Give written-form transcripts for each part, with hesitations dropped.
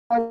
Good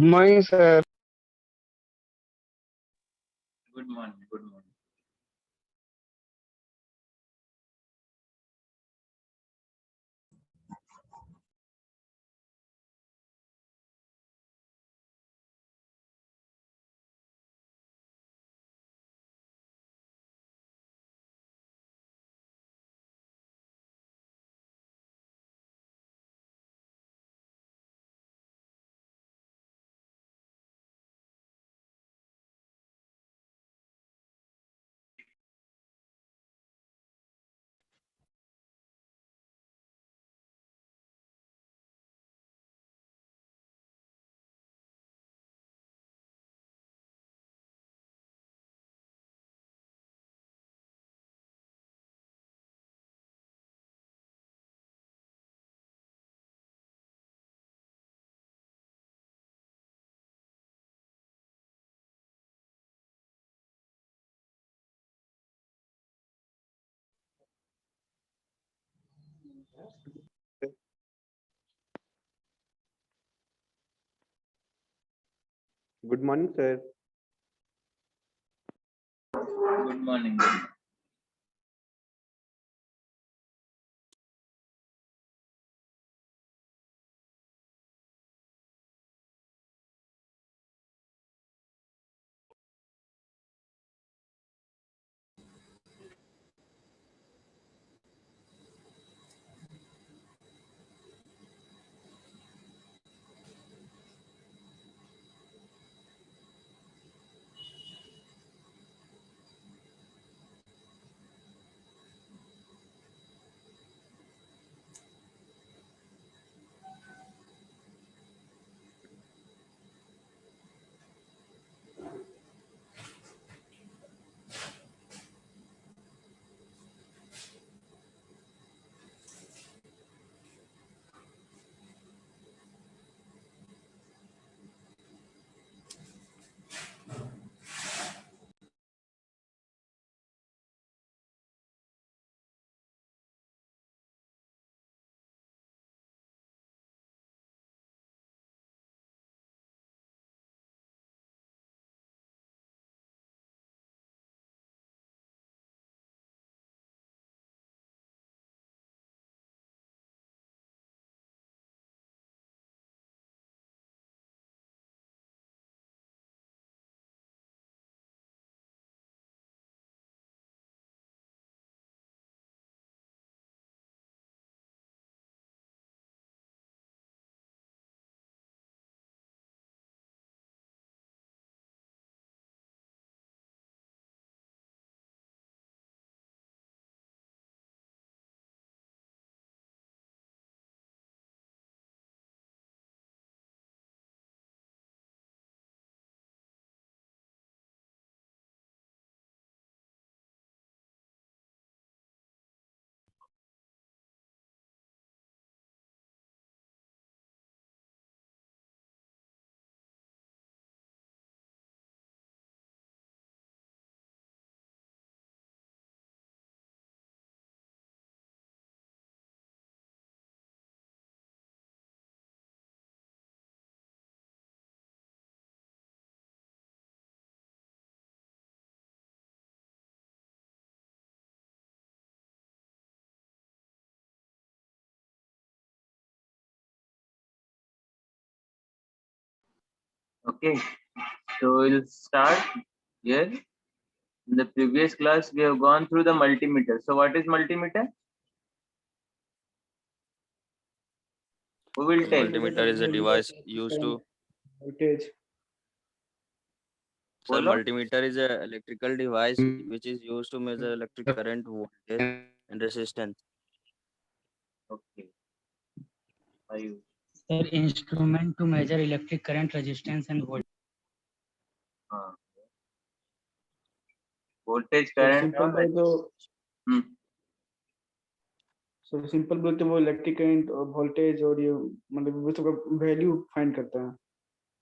morning, sir. Good morning. Good morning. Good morning, sir. Good morning. Good morning. Okay, so we'll start here. In the previous class, we have gone through the multimeter. So what is multimeter? Who will tell? Multimeter is a device used to. Voltage. Sir, Follow? multimeter is a electrical device which is used to measure electric current, voltage, and resistance. Okay. Are you? Sir, instrument to measure electric current, resistance, and voltage. हाँ. Voltage, So current, simple और बोले तो हम्म, simple बोलते वो electric current और voltage और ये मतलब वो सबका वैल्यू फाइंड करता है.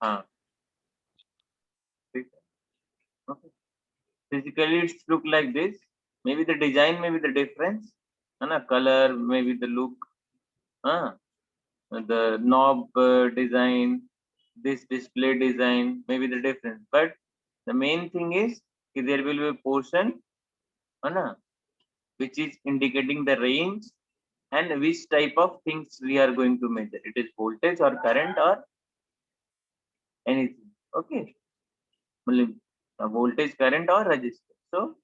हाँ. ठीक है. Okay. Physically, it's look like this. Maybe the design, maybe the difference, है ना? Color, maybe the look, हाँ. The knob design, this display design, maybe the difference. But the main thing is कि there will be a portion, है ना, which is indicating the range and which type of things we are going to measure. It is voltage or current or anything. Okay. मतलब voltage, current or resistance. So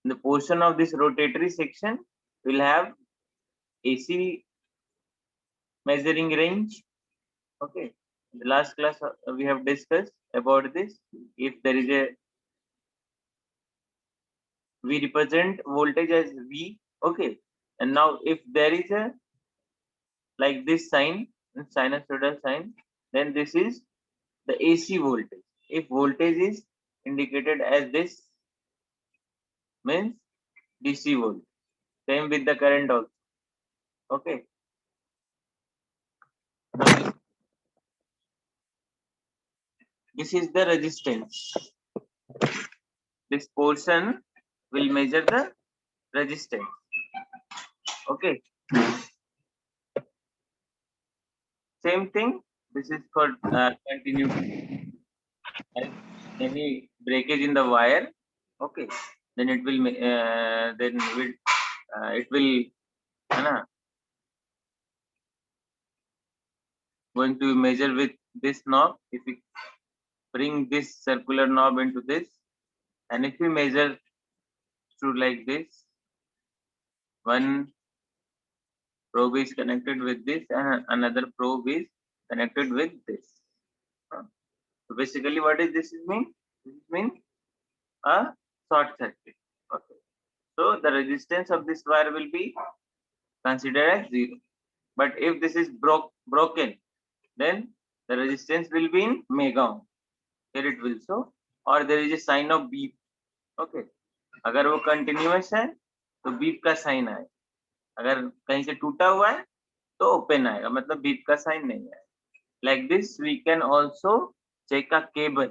the portion of this rotatory section will have AC measuring range. Okay. In the last class we have discussed about this. If there is a, we represent voltage as V. Okay. And now if there is a like this sign, sinusoidal sign, then this is the AC voltage. If voltage is indicated as this, means DC voltage. Same with the current also. Okay. Now this is the resistance. This portion will measure the resistance. Okay. Same thing. This is for continuity. Any breakage in the wire. Okay. Then it will it will going to measure with this knob. If we bring this circular knob into this, and if we measure through like this, one probe is connected with this and another probe is connected with this. So basically what is this mean? This means a short circuit. Okay. So the resistance of this wire will be considered as 0. But if this is broken, then the resistance will be in mega ohm. Here it will show, or there is a sign of beep. Okay. अगर वो continuous है तो beep का sign आए. अगर कहीं से टूटा हुआ है तो ओपन आएगा, मतलब बीप का साइन नहीं है. Like this we can also check a cable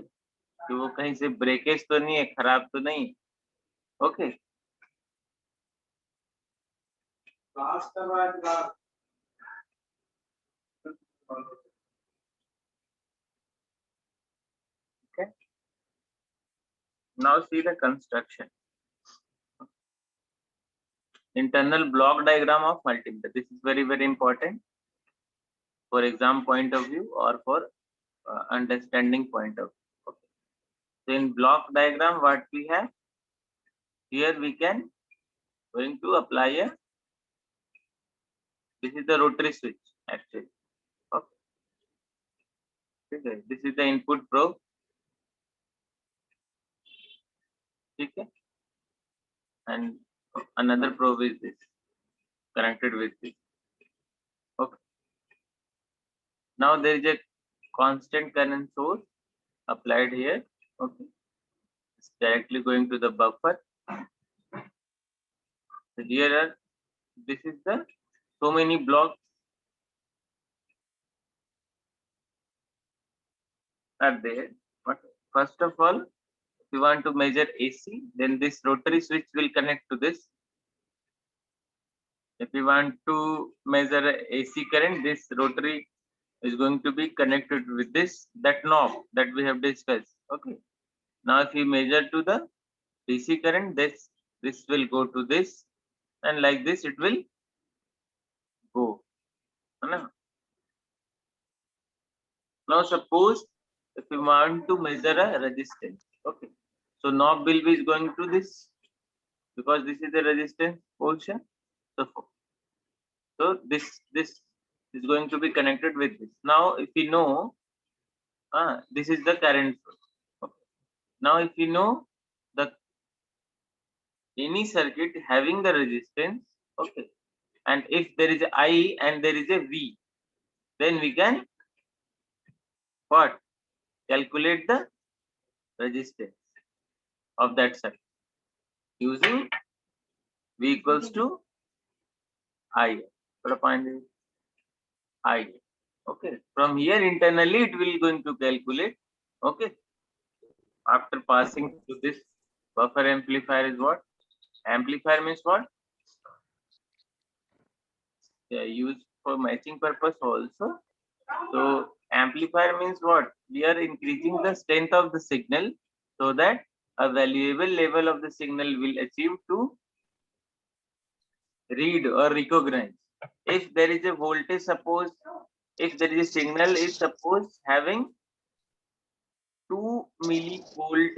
कि वो कहीं से ब्रेकेज तो नहीं है, खराब तो नहीं. Okay. Okay. Now see the construction. Internal block diagram of multimeter. This is very, very important for exam point of view or for understanding point of view. Okay. So in block diagram, what we have here, we can going to apply a. This is the rotary switch actually. Okay. Okay. This is the input probe. Okay. And another probe is this connected with this. Okay. Now there is a constant current source applied here. Okay. It's directly going to the buffer. So here are, this is the so many blocks are there. But first of all, if you want to measure AC, then this rotary switch will connect to this. If you want to measure AC current, this rotary is going to be connected with this, that knob that we have discussed. Okay. Now if you measure to the DC current, this will go to this, and like this it will go. Now suppose if we want to measure a resistance. Okay, so knob bulb is going to this because this is the resistance portion. So this is going to be connected with this. Now if we know this is the current source. Okay. Now if we know the any circuit having the resistance, okay, and if there is a I and there is a V, then we can what? Calculate the resistance of that circuit using V equals to I. Put a point there. I. Okay. From here internally it will going to calculate. Okay. After passing to this buffer amplifier is what? Amplifier means what? They are used for matching purpose also. So amplifier means what? We are increasing the strength of the signal so that a valuable level of the signal will achieve to read or recognize. If there is a voltage, suppose if there is a signal is suppose having 2 millivolt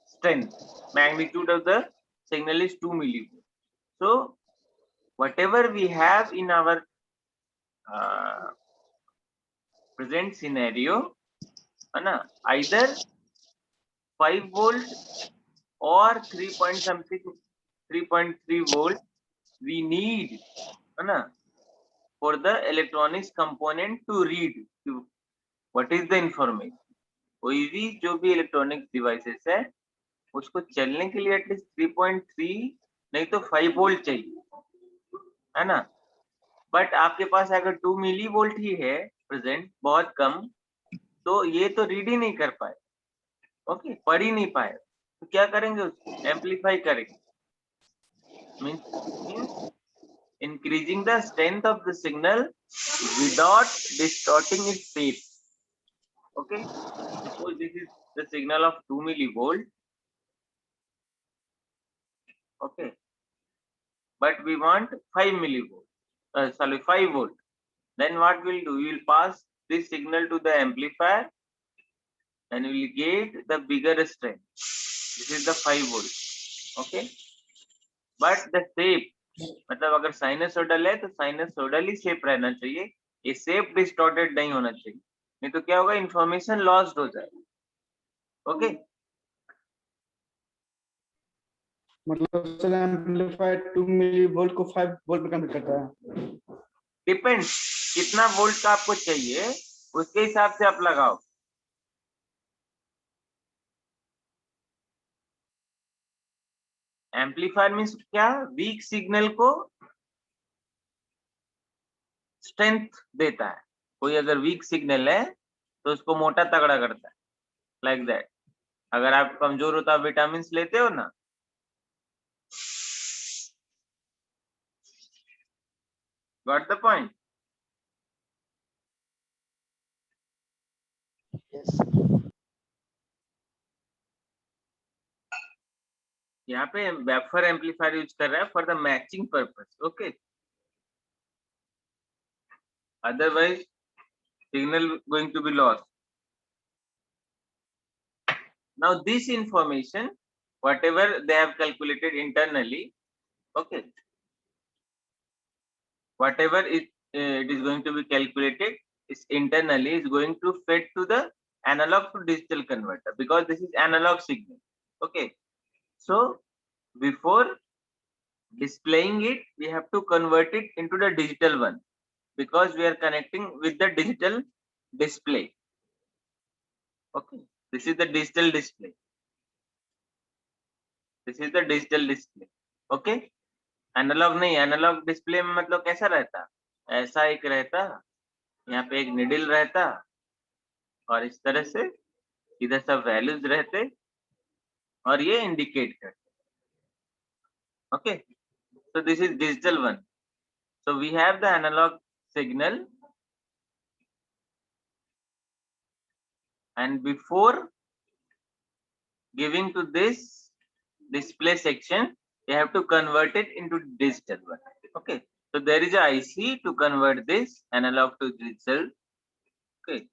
strength, magnitude of the signal is 2 millivolt. So whatever we have in our present scenario, either 5 volt or 3 point something 3.3 volt we need for the electronics component to read what is the information. कोई भी जो भी electronic devices है उसको चलने के लिए at least 3.3 नहीं तो 5 वोल्ट चाहिए, है ना. बट आपके पास अगर 2 मिली वोल्ट ही है प्रेजेंट, बहुत कम, तो ये तो रीड ही नहीं कर पाए. ओके, पढ़ ही नहीं पाए, तो क्या करेंगे? उसको एम्पलीफाई करेंगे. Means increasing the strength of the signal without distorting its shape. Okay, suppose this is the signal of 2 millivolt. Okay, but we want 5 millivolt. 5 volt. Then what we'll do? We will pass this signal to the amplifier and we will get the bigger strength. This is the 5 volt. Okay, but the shape, मतलब अगर sinusoidal है तो sinusoidal ही shape रहना चाहिए, ये shape distorted नहीं होना चाहिए, नहीं तो क्या होगा? इंफॉर्मेशन लॉस्ट हो जाएगा. ओके, मतलब सर एम्पलीफायर 2 मिलीवोल्ट को 5 वोल्ट में कन्वर्ट करता है. डिपेंड्स कितना वोल्ट का आपको चाहिए उसके हिसाब से आप लगाओ. एम्पलीफायर मीन्स क्या? वीक सिग्नल को स्ट्रेंथ देता है. कोई अगर वीक सिग्नल है तो उसको मोटा तगड़ा करता है, लाइक दैट. अगर आप कमजोर हो तो आप विटामिन लेते हो ना. Got the point? यहाँ पे बफर एम्पलीफायर यूज कर रहा है for the matching purpose. Okay, otherwise signal going to be lost. Now this information, whatever they have calculated internally, okay, whatever it is going to be calculated is internally is going to fed to the analog to digital converter, because this is analog signal. Okay, so before displaying it we have to convert it into the digital one, because we are connecting with the digital display. Okay, this is the digital display. This is the digital display. Okay, analog नहीं. Analog display में मतलब कैसा रहता? ऐसा एक रहता, यहाँ पे एक निडल रहता और इस तरह से इधर सब वैल्यूज रहते और ये इंडिकेट करते. Okay, so this is digital one. So we have the analog signal, and before giving to this display section you have to convert it into digital one. Okay, so there is a IC to convert this analog to digital. Okay,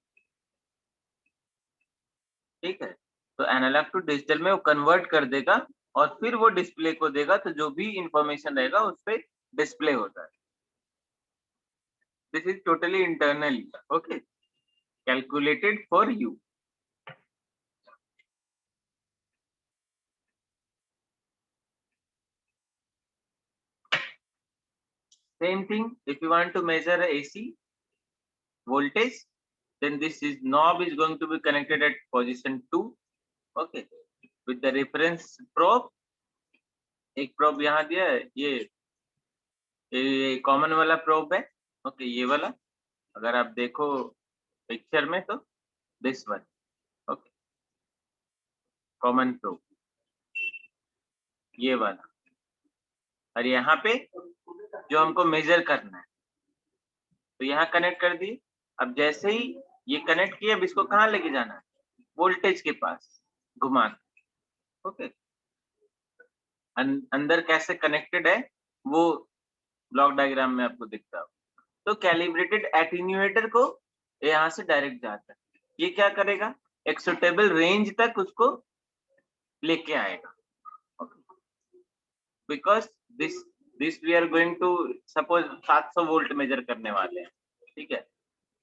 ठीक है, तो analogue to digital में वो convert कर देगा और फिर वो डिस्प्ले को देगा, तो जो भी इंफॉर्मेशन रहेगा उस पे डिस्प्ले होता है। This is totally internal, okay, calculated for you. Same thing, if you want to measure a AC voltage, then this is knob is going to be connected at position 2, okay, with the reference probe. एक probe यहाँ दिया है, ये common वाला probe है, okay, ये वाला अगर आप देखो पिक्चर में तो this one, okay, common probe ये वाला, और यहाँ पे जो हमको मेजर करना है तो यहाँ कनेक्ट कर दी। अब जैसे ही ये कनेक्ट किया, अब इसको कहाँ लेके जाना है, वोल्टेज के पास घुमा, ओके। अंदर कैसे कनेक्टेड है वो ब्लॉक डायग्राम में आपको दिखता हो। तो कैलिब्रेटेड एटेन्यूएटर को यहाँ से डायरेक्ट जाता है, ये क्या करेगा, एक सुटेबल रेंज तक उसको लेके आएगा, because this we are going to suppose 700 volt measure करने वाले हैं, ठीक है,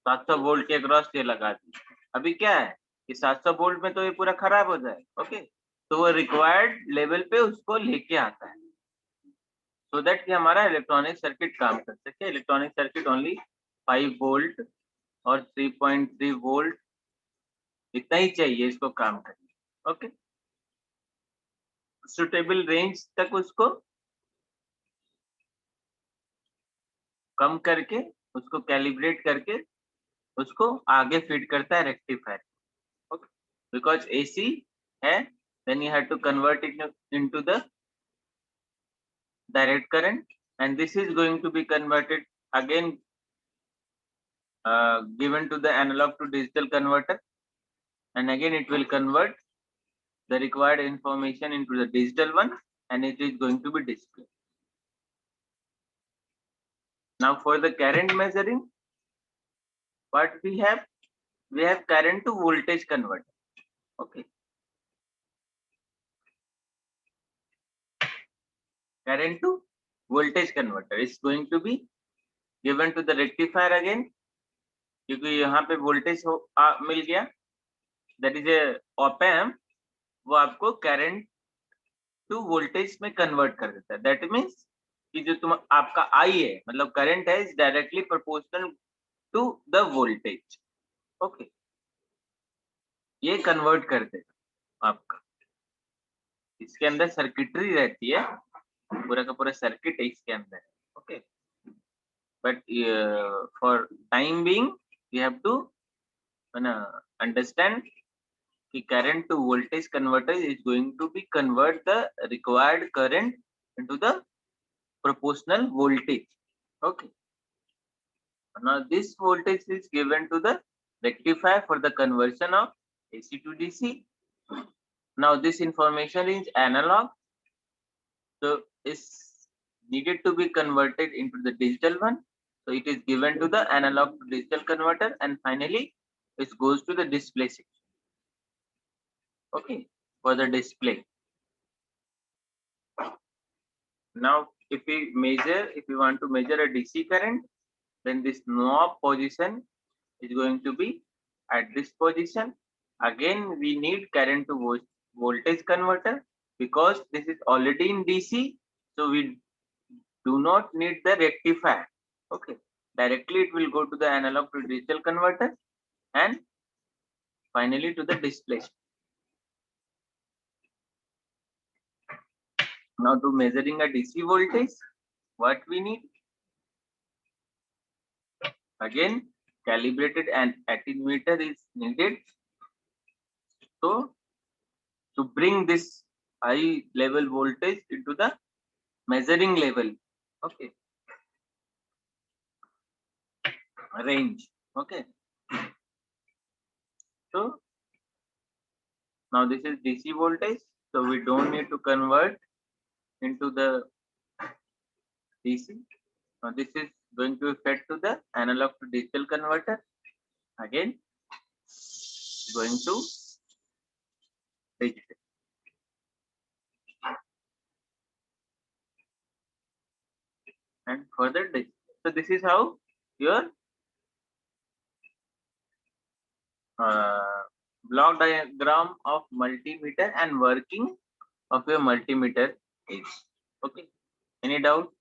700 वोल्ट के अक्रॉस ये लगा दी। अभी क्या है कि 700 वोल्ट में तो ये पूरा खराब हो जाए, ओके, तो वो रिक्वायर्ड लेवल पे उसको लेके आता है, सो दैट कि हमारा इलेक्ट्रॉनिक सर्किट काम कर सके। इलेक्ट्रॉनिक सर्किट ओनली 5 वोल्ट और 3.3 वोल्ट इतना ही चाहिए इसको काम करने, ओके। सुटेबल रेंज तक उसको कम करके, उसको कैलिब्रेट करके उसको आगे फीड करता है रेक्टिफायर, ओके, बिकॉज एसी है, then you have to convert it into the direct current, and this is going to be converted again, given to the analog to digital converter, and again it will convert the required information into the digital one, and it is going to be displayed. Now for the current measuring, what we have current to voltage converter, okay, current to voltage converter is going to be given to the rectifier again, क्योंकि यहाँ पे voltage मिल गया, that is a op amp, वो आपको current to voltage में convert कर देता है। दैट मीन्स कि जो आपका आई है, मतलब करंट है, is directly proportional to the voltage, okay, ये कन्वर्ट कर देगा आपका। इसके अंदर सर्किटरी रहती है, पूरा का पूरा सर्किट है इसके अंदर, okay, but for time being you have to understand the current to voltage converter is going to be convert the required current into the proportional voltage, okay. Now this voltage is given to the rectifier for the conversion of AC to DC. Now this information is analog, so is needed to be converted into the digital one. So it is given to the analog to digital converter, and finally it goes to the display section, okay, for the display. Now if we want to measure a DC current, then this knob position is going to be at this position. Again we need current to voltage converter, because this is already in DC, so we do not need the rectifier, okay, directly it will go to the analog to digital converter and finally to the display. Now to measuring a DC voltage, what we need, again calibrated and attenuator is needed, so to bring this high level voltage into the measuring level, okay, range, okay. So now this is DC voltage, so we don't need to convert into the DC. Now this is going to be fed to the analog to digital converter, again going to digital. And further digital. So this is how your block diagram of multimeter and working of your multimeter is. Okay. Any doubt?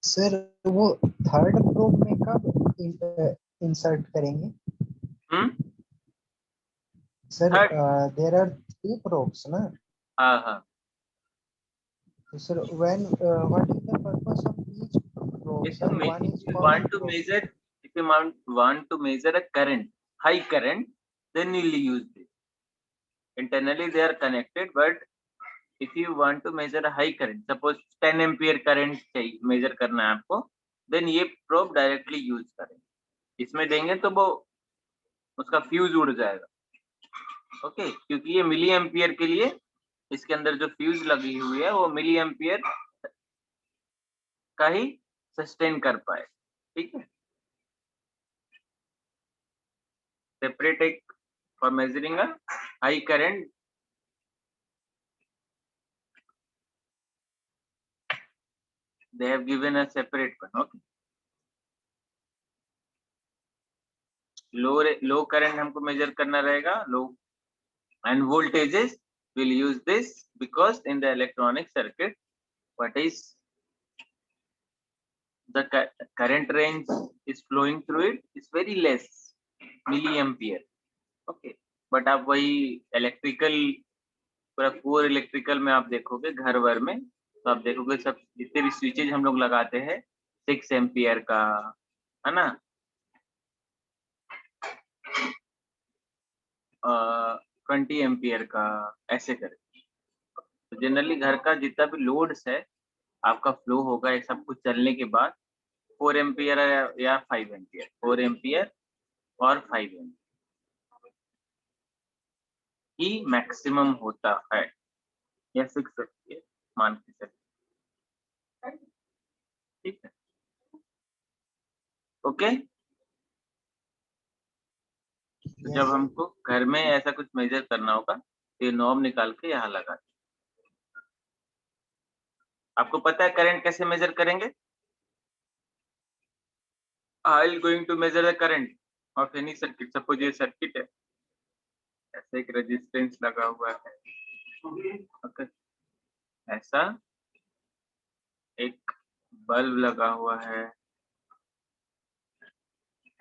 Sir वो third probe में कब insert करेंगे? Sir there are 3 probes ना? हाँ. So sir, when what is the purpose of each probe? If Sir, you, one is if you common want to probe. measure, if you want to measure a current, high current, then you will use this. Internally they are connected, but if you want to measure a high current, suppose 10 ampere current चाहिए measure करना है आपको, then ये probe directly use करें. इसमें देंगे तो वो उसका फ्यूज उड़ जाएगा. ओके, क्योंकि ये मिली एम्पियर के लिए इसके अंदर जो फ्यूज लगी हुई है वो मिली एम्पियर का ही सस्टेन कर पाए. ठीक है. सेपरेट एक for measuring a high current. They have given a separate one. Okay. Low current हमको मेजर करना रहेगा, लो and voltages will use this because in the electronic circuit what is the current range is flowing through it is very less milliampere. Okay, but आप वही electrical पूरा core electrical में आप देखोगे घर भर में तो आप देखोगे सब जितने भी स्विचेज हम लोग लगाते हैं 6 एम्पियर का है ना, 20 एम्पियर का, ऐसे करके. तो जनरली घर का जितना भी लोड्स है आपका फ्लो होगा ये सब कुछ चलने के बाद 4 एम्पियर या 5 एम्पियर, 4 एम्पियर और 5 एम्पियर ही मैक्सिमम होता है, या 6 एम्पियर मान के चलिए. ठीक है. ओके. तो जब हमको घर में ऐसा कुछ मेजर करना होगा तो ये नॉब निकाल के यहाँ लगा. आपको पता है करंट कैसे मेजर करेंगे? I am going to measure the current of any circuit. Suppose ये सर्किट है, ऐसे एक रेजिस्टेंस लगा हुआ है. ओके. ऐसा एक बल्ब लगा हुआ है,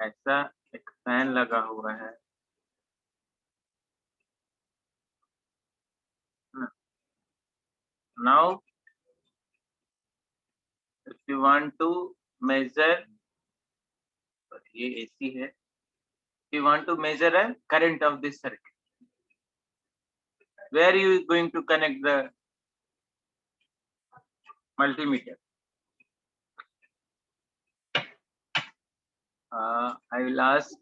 ऐसा एक फैन लगा हुआ है. Now if you want to measure, ये AC है, if you want to measure a current of this circuit, where you going to connect the multimeter? I will ask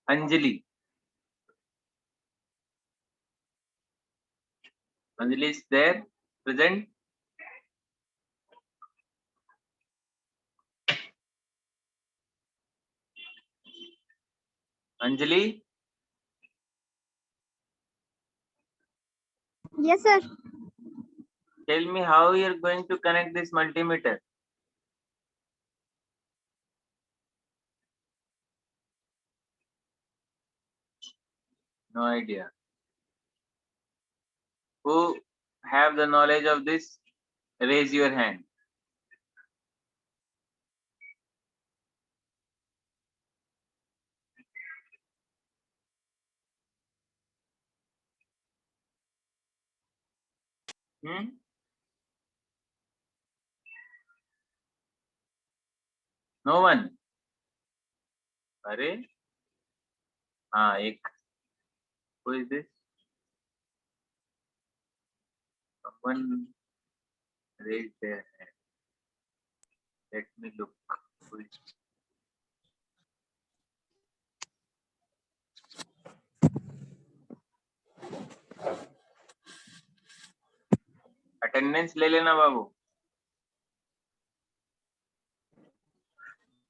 Anjali. Anjali is there, present? Anjali? Yes, sir. Tell me how you are going to connect this multimeter. No idea. Who have the knowledge of this? Raise your hand. No one. अरे हाँ एक. Who is this? Someone raised their hand. Let me look. Who is? Attendance ले लेना बाबू.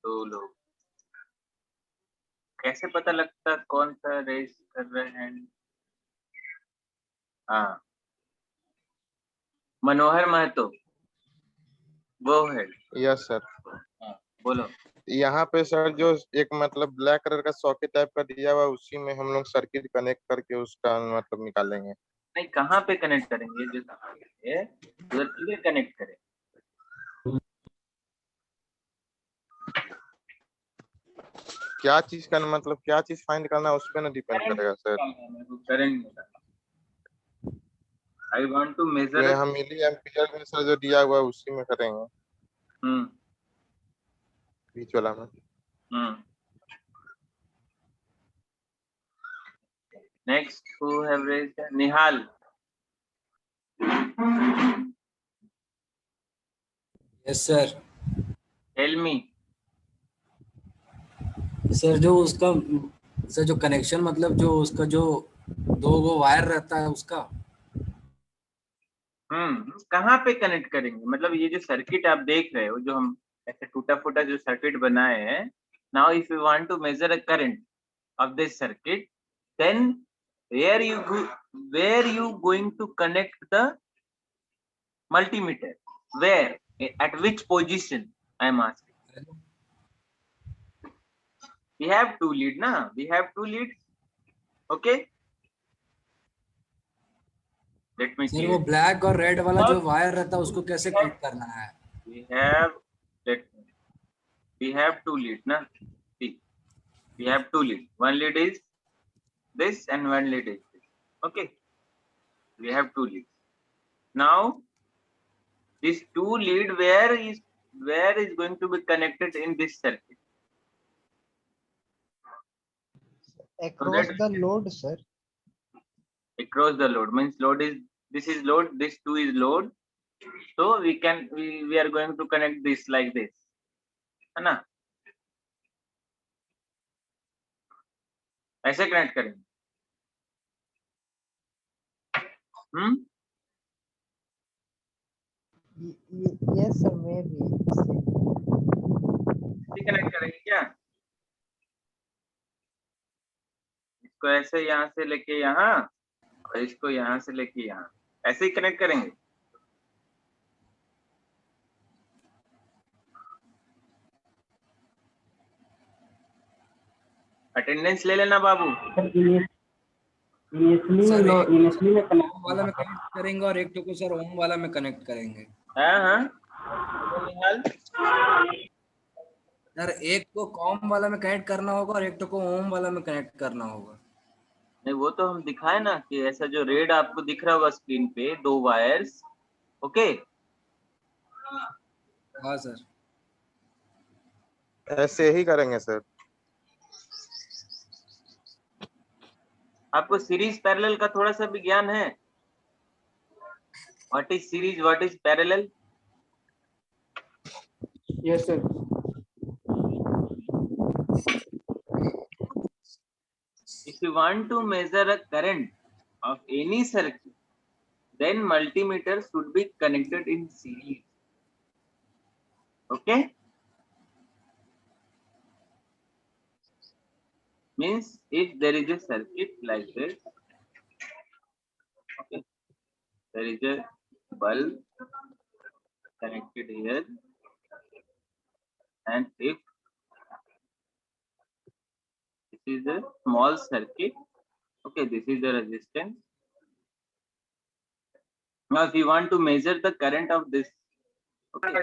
दो लोग। कैसे पता लगता कौन सा रेस कर रहे हैं? हाँ, मनोहर महतो वो है। Yes sir. हाँ, बोलो। यहाँ पे सर जो एक मतलब ब्लैक कलर का सॉकेट टाइप का दिया हुआ है, उसी में हम लोग सर्किट कनेक्ट करके उसका मतलब निकालेंगे। नहीं, कहाँ पे कनेक्ट करेंगे? जो है उधर किधर कनेक्ट करें? क्या चीज का मतलब क्या चीज फाइंड करना है उस पे ना डिपेंड करेगा sir. Current. I want to तो मेजर। यहाँ मिली एम्पियर में सर जो दिया हुआ है उसी में करेंगे, बीच वाला में। Next, who have raised? Nihal. Yes sir. Tell me. Sir जो उसका सर जो कनेक्शन मतलब जो उसका जो दो वो वायर रहता है उसका। कहाँ पे कनेक्ट करेंगे? मतलब ये जो सर्किट आप देख रहे हो, जो हम ऐसे टूटा फूटा जो सर्किट बनाए हैं, now if you want to measure a current of this circuit, then where you going to connect the multimeter? Where? At which position? I am asking. We have two lead na? We have two leads. Okay, let me sir see. वो black और red वाला जो wire रहता है उसको कैसे connect करना है? We have two leads na? See, we have two leads. One lead is this and one lead is this. Okay, we have two leads. Now this two lead where is going to be connected in this circuit? Across the load, sir. Across the load means load is, this is load, this two is load, so we are going to connect this like this, है ना? ऐसे connect करेंगे। Yes sir, maybe. Connect करेंगे क्या? इसको ऐसे यहाँ से लेके यहाँ और इसको यहाँ से लेके यहाँ, ऐसे ही कनेक्ट करेंगे। अटेंडेंस ले लेना बाबू। सर ओम वाला में कनेक्ट करेंगे और एक को सर ओम वाला में कनेक्ट करेंगे। हाँ सर एक को कॉम वाला में कनेक्ट करना होगा और एक को ओम वाला में कनेक्ट करना होगा। नहीं, वो तो हम दिखाए ना कि ऐसा जो रेड आपको दिख रहा होगा स्क्रीन पे, दो वायर्स। ओके, हाँ सर, ऐसे ही करेंगे सर। आपको सीरीज पैरेलल का थोड़ा सा भी ज्ञान है? What is series, what is parallel? Yes sir. If you want to measure a current of any circuit, then multimeter should be connected in series. Okay, means if there is a circuit like this, okay, there is a bulb connected here, and if this is a small circuit, okay, this is the resistance. Now if you want to measure the current of this, okay, hey,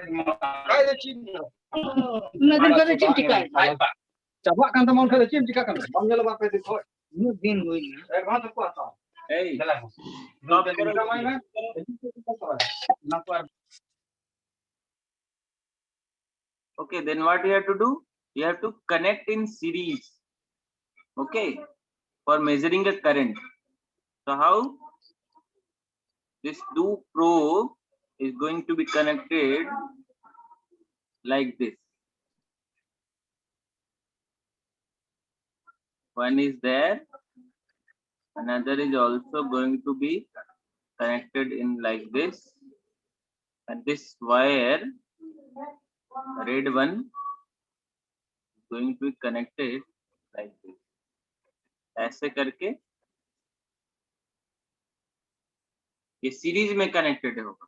okay, then what you have to do? You have to connect in series, okay, for measuring a current. So how? This two probe is going to be connected like this. One is there, another is also going to be connected in like this, and this wire, red one, going to be connected like this, ऐसे करके ये series में connected होगा।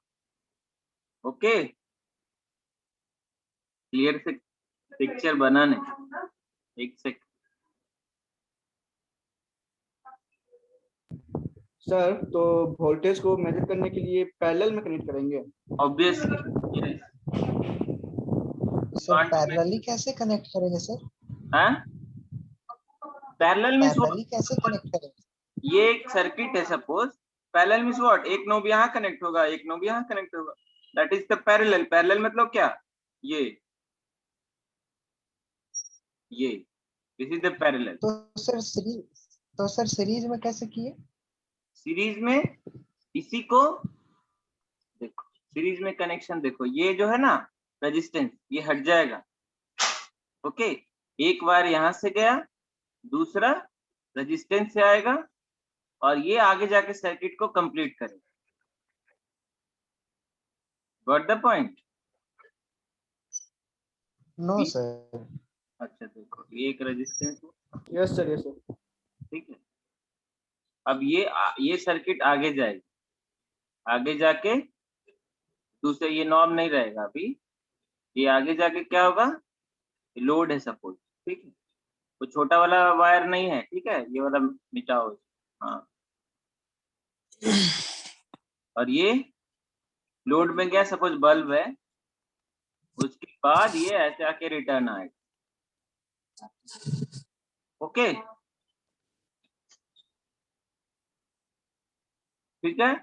Okay, clear से picture बनाने, एक second sir, तो voltage को मेजर करने के लिए पैरेलल में कनेक्ट करेंगे? Obviously yes. सर पैरेलली कैसे कनेक्ट करेंगे सर? हाँ, पैरेलल मींस पैरेलली कैसे कनेक्ट करेंगे? ये एक सर्किट है, सपोज पैरेलल मींस व्हाट, एक नोब यहाँ कनेक्ट होगा, एक नोब यहाँ कनेक्ट होगा, that is the parallel. Parallel मतलब क्या, ये दिस इज द पैरेलल। तो सर सीरीज में कैसे किए? सीरीज में इसी को देखो, सीरीज में कनेक्शन देखो, ये जो है ना रेजिस्टेंस, ये हट जाएगा। ओके, एक बार यहां से गया, दूसरा रेजिस्टेंस से आएगा, और ये आगे जाके सर्किट को कंप्लीट करेगा। Got the point? No sir. अच्छा देखो, ये एक resistance, yes sir, yes sir. ठीक है। अब ये सर्किट आगे जाएगी, आगे जाके दूसरे, ये नॉब नहीं रहेगा अभी, ये आगे जाके क्या होगा, लोड है सपोज, ठीक है, वो छोटा वाला वायर नहीं है, ठीक है, ये वाला मिटाओ। हाँ, और ये लोड में गया, सपोज बल्ब है, उसके बाद ये ऐसे आके रिटर्न आएगा। ओके, ठीक है,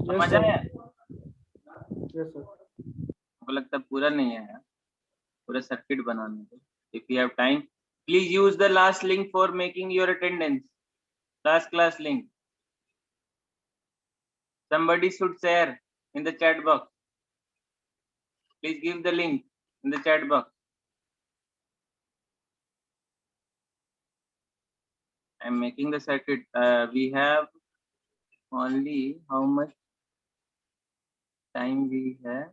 समझ आया? Yes sir. मुझे लगता है पूरा नहीं आया, पूरा सर्किट बनाने को। If you have time, please use the last link for making your attendance, last class link. Somebody should share in the chat box. Please give the link in the chat box. I'm making the circuit. We have only how much time we have?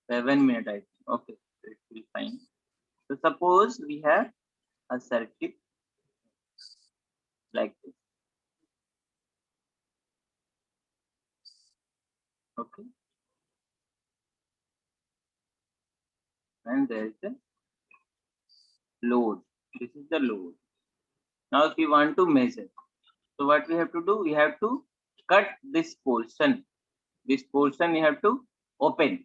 7 minutes, I think. Okay, it will be fine. So suppose we have a circuit like this. Okay, and there is the load. This is the load. Now if we want to measure, so what we have to do, we have to cut this portion. This portion you have to open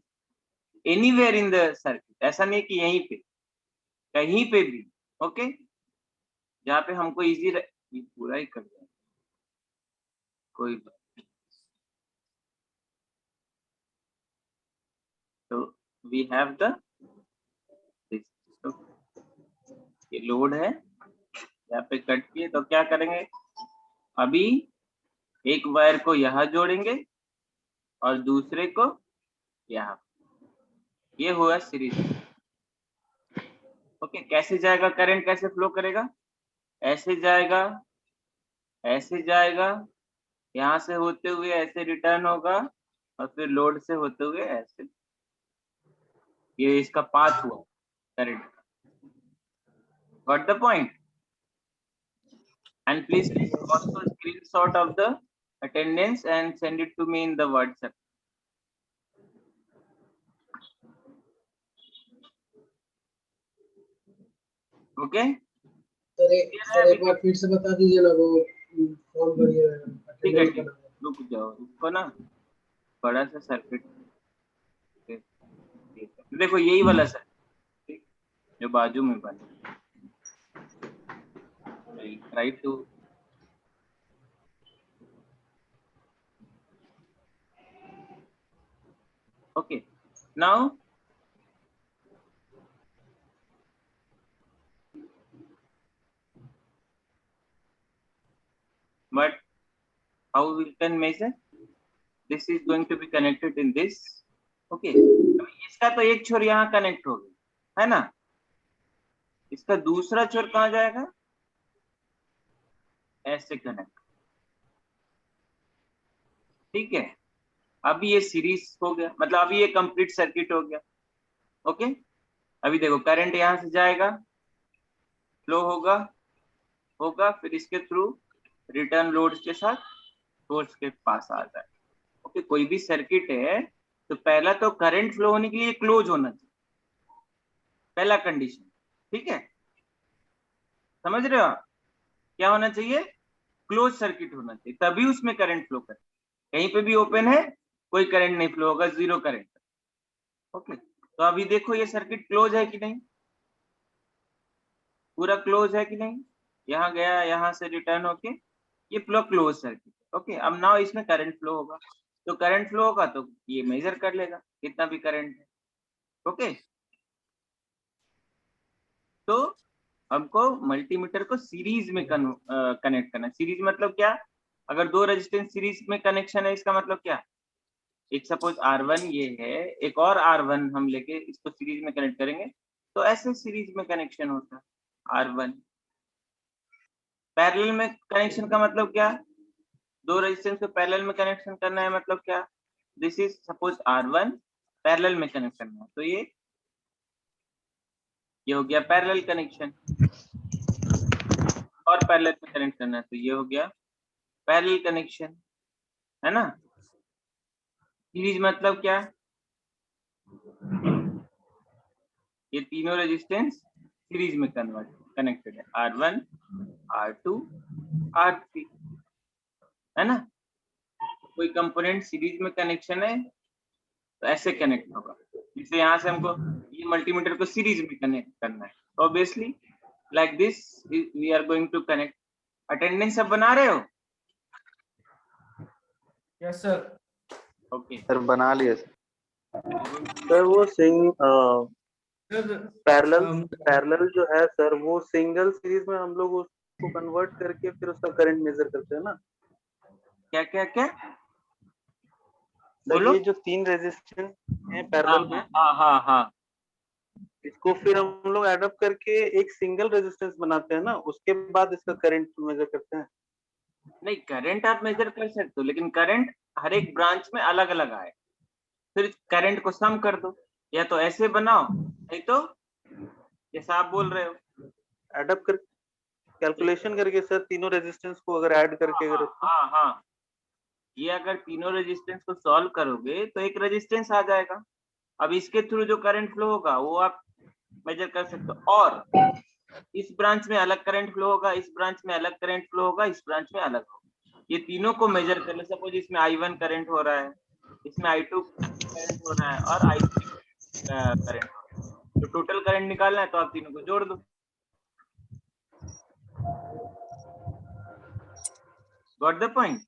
anywhere in the circuit. ऐसा नहीं कि यहीं पे, कहीं पे भी, okay, जहाँ पे हमको इजी पूरा ही कर दें, कोई बात। तो वी हैव द ये लोड है, यहाँ पे कट किए, तो क्या करेंगे, अभी एक वायर को यहाँ जोड़ेंगे और दूसरे को यहाँ, ये हुआ सीरीज। ओके, कैसे जाएगा करंट, कैसे फ्लो करेगा, ऐसे जाएगा, ऐसे जाएगा, यहाँ से होते हुए ऐसे रिटर्न होगा, और फिर लोड से होते हुए ऐसे, ये इसका पाथ हुआ current. Got the point? And please take also a screenshot of the attendance and send it to me in the WhatsApp. Okay? Sir एक बार फिर से बता दीजिए ना, वो फॉर्म भरिए। ठीक है, ठीक, रुक जाओ, इसको ना बड़ा सा सर्किट देखो, यही वाला सर्किट, ठीक, जो बाजू में बना, try to okay now but how we can measure, this is going to be connected in this, okay, इसका तो एक छोर यहाँ कनेक्ट हो गया है ना, इसका दूसरा छोर कहाँ जाएगा, ऐसे कनेक्ट, ठीक है। अभी ये सीरीज हो गया, मतलब अभी ये कंप्लीट सर्किट हो गया। ओके, अभी देखो करंट यहाँ से जाएगा, फ्लो होगा, फिर इसके थ्रू रिटर्न लोड के साथ सोर्स के पास आ जाए। ओके, कोई भी सर्किट है तो पहला तो करंट फ्लो होने के लिए क्लोज होना चाहिए, पहला कंडीशन। ठीक है, समझ रहे हो आप? क्या होना चाहिए? क्लोज सर्किट होना चाहिए, तभी उसमें करंट फ्लो करे। कहीं पे भी ओपन है कोई करंट नहीं फ्लो होगा, जीरो करंट। ओके, तो अभी देखो ये सर्किट क्लोज है कि नहीं, पूरा क्लोज है कि नहीं, यहाँ गया, यहाँ से रिटर्न होके ये फ्लो क्लोज सर्किट। ओके, अब नाउ इसमें करंट फ्लो होगा, तो करंट फ्लो होगा तो ये मेजर कर लेगा कितना भी करंट है। ओके, तो हमको मल्टीमीटर को सीरीज में कनेक्ट करना है। सीरीज मतलब क्या? अगर दो रेजिस्टेंस सीरीज में कनेक्शन है, इसका मतलब क्या? एक सपोज R1 ये है, एक और R1 हम लेके इसको सीरीज में कनेक्ट करेंगे, तो ऐसे सीरीज में कनेक्शन होता है R1। पैरेलल में कनेक्शन का मतलब क्या? दो रेजिस्टेंस को पैरेलल में कनेक्शन करना है, मतलब क्या? This is suppose R1 parallel में कनेक्ट करना है, तो ये हो गया पैरेलल कनेक्शन। और पैरेलल में कनेक्ट करना है तो ये हो गया पैरेलल कनेक्शन, है ना? सीरीज मतलब क्या? ये तीनों रेजिस्टेंस सीरीज में कनेक्टेड है, R1 R2 R3, है ना? कोई कंपोनेंट सीरीज में कनेक्शन है तो ऐसे कनेक्ट होगा। जैसे यहाँ से हमको ये मल्टीमीटर को सीरीज में कनेक्ट करना है, तो obviously like this we are going to connect. Attendance सब बना रहे हो? Yes sir. ओके सर बना लिए सर। वो पैरेलल जो है सर, वो सिंगल सीरीज में हम लोग उसको कन्वर्ट करके फिर उसका करंट मेजर करते हैं ना? क्या क्या क्या सर ये जो तीन रेजिस्टेंस हैं पैरेलल में, हाँ, इसको फिर हम लोग ऐड अप करके एक सिंगल रेजिस्टेंस बनाते हैं ना, उसके बाद इसका करंट मेजर करते हैं। नहीं करंट आप मेजर कर सकते हो, लेकिन करंट हर एक ब्रांच में अलग अलग आए, फिर करंट को सम कर दो, या तो ऐसे बनाओ, नहीं तो जैसा आप बोल रहे हो ऐड अप कर कैलकुलेशन करके सर, तीनों रेजिस्टेंस को अगर ऐड करके अगर हाँ, ये अगर तीनों रेजिस्टेंस को सॉल्व करोगे तो एक रेजिस्टेंस आ जाएगा। अब इसके थ्रू जो करंट फ्लो होगा वो आप मेजर कर सकते हो, और इस ब्रांच में अलग करंट फ्लो होगा, इस ब्रांच में अलग करंट फ्लो होगा, इस ब्रांच में अलग होगा। ये तीनों को मेजर कर लो। सपोज इसमें I1 करंट हो रहा है, इसमें I2 करंट हो रहा है, और I3 करंट हो रहा है, तो टोटल करंट निकालना है तो आप तीनों को जोड़ दो। Got the point?